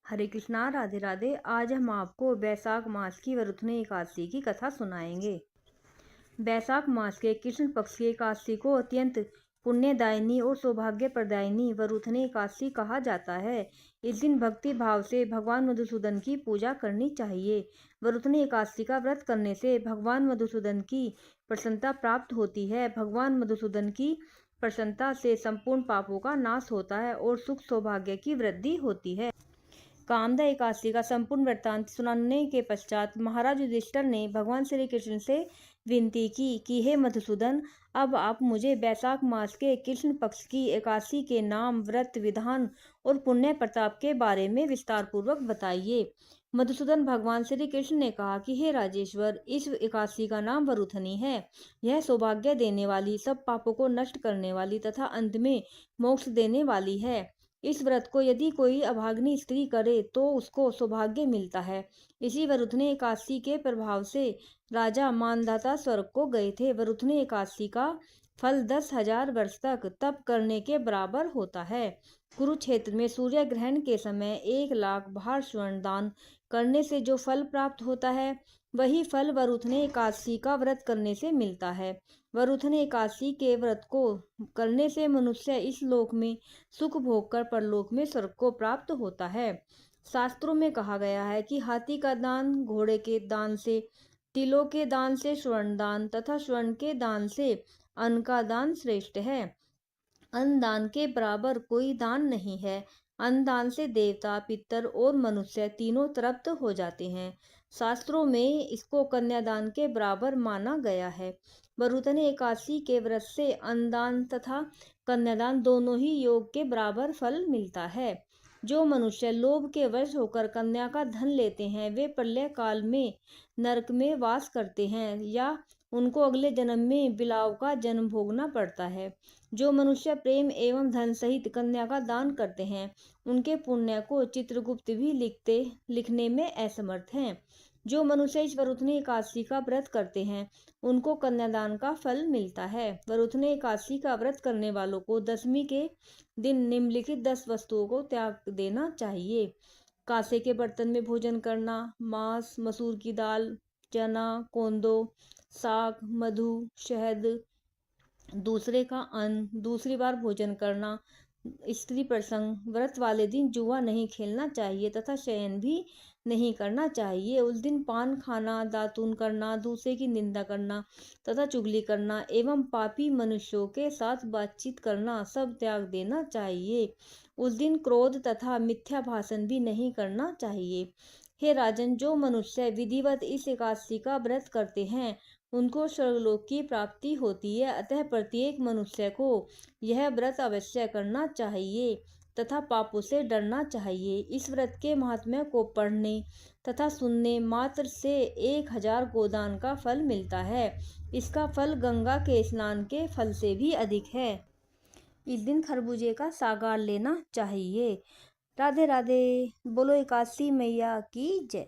हरे कृष्णा, राधे राधे। आज हम आपको बैसाख मास की वरुथनी एकादशी की कथा सुनाएंगे। बैसाख मास के कृष्ण पक्ष की एकादशी को अत्यंत पुण्यदायिनी और सौभाग्य प्रदायिनी वरुथनी एकादशी कहा जाता है। इस दिन भक्ति भाव से भगवान मधुसूदन की पूजा करनी चाहिए। वरुथनी एकादशी का व्रत करने से भगवान मधुसूदन की प्रसन्नता प्राप्त होती है। भगवान मधुसूदन की प्रसन्नता से संपूर्ण पापों का नाश होता है और सुख सौभाग्य की वृद्धि होती है। कामदा एकादशी का संपूर्ण वृत्तांत सुनाने के पश्चात महाराज युधिष्ठिर ने भगवान श्री कृष्ण से विनती की कि हे मधुसूदन, अब आप मुझे बैसाख मास के कृष्ण पक्ष की एकादशी के नाम, व्रत विधान और पुण्य प्रताप के बारे में विस्तार पूर्वक बताइए। मधुसूदन भगवान श्री कृष्ण ने कहा कि हे राजेश्वर, इस एकादशी का नाम वरुथनी है। यह सौभाग्य देने वाली, सब पापों को नष्ट करने वाली तथा अंत में मोक्ष देने वाली है। इस व्रत को यदि कोई अभागिनी स्त्री करे तो उसको सौभाग्य मिलता है। इसी वरुथनी एकादशी के प्रभाव से राजा मानधाता स्वर्ग को गए थे। वरुथनी एकादशी का फल 10,000 वर्ष तक तप करने के बराबर होता है। कुरुक्षेत्र में सूर्य ग्रहण के समय 1,00,000 भार स्वर्ण दान करने से जो फल प्राप्त होता है, वही फल वरुथनी एकादशी का व्रत करने से मिलता है। वरुथनी एकादशी के व्रत को करने से मनुष्य इस लोक में सुख भोग कर परलोक में स्वर्ग को प्राप्त होता है। शास्त्रों में कहा गया है कि हाथी का दान घोड़े के दान से, तिलों के दान से स्वर्ण दान तथा स्वर्ण के दान से अन्न का दान श्रेष्ठ है। अन्न दान के बराबर कोई दान नहीं है। अन्न दान से देवता, पितर और मनुष्य तीनों तृप्त हो जाते हैं। शास्त्रों में इसको कन्यादान के बराबर माना गया है। वरुथनी एकादशी के व्रत से अन्नदान तथा कन्यादान दोनों ही योग के बराबर फल मिलता है। जो मनुष्य लोभ के वश होकर कन्या का धन लेते हैं, वे प्रलय काल में नरक में वास करते हैं या उनको अगले जन्म में बिलाव का जन्म भोगना पड़ता है। जो मनुष्य प्रेम एवं धन सहित कन्या का दान करते हैं, उनके पुण्य को चित्रगुप्त भी लिखने में असमर्थ हैं। जो मनुष्य इस वरुथनी एकादशी का व्रत करते हैं, उनको कन्यादान का फल मिलता है। वरुथनी एकादशी का व्रत करने वालों को दशमी के दिन निम्नलिखित 10 वस्तुओं को त्याग देना चाहिए। कांसे के बर्तन में भोजन करना, मांस, मसूर की दाल, चना, कोंदो, साग, मधु, शहद, दूसरे का अन्न, दूसरी बार भोजन करना, स्त्री प्रसंग, व्रत वाले दिन जुआ नहीं खेलना चाहिए तथा शयन भी नहीं करना चाहिए। उस दिन पान खाना, दातून करना, दूसरे की निंदा करना तथा चुगली करना एवं पापी मनुष्यों के साथ बातचीत करना सब त्याग देना चाहिए। उस दिन क्रोध तथा मिथ्या भाषण भी नहीं करना चाहिए। हे राजन, जो मनुष्य विधिवत इस एकादशी का व्रत करते हैं, उनको स्वर्गलोक की प्राप्ति होती है। अतः प्रत्येक मनुष्य को यह व्रत अवश्य करना चाहिए तथा पापों से डरना चाहिए। इस व्रत के महात्म्य को पढ़ने तथा सुनने मात्र से 1,000 गोदान का फल मिलता है। इसका फल गंगा के स्नान के फल से भी अधिक है। इस दिन खरबूजे का सागार लेना चाहिए। राधे राधे। बोलो एकादशी मैया की जय।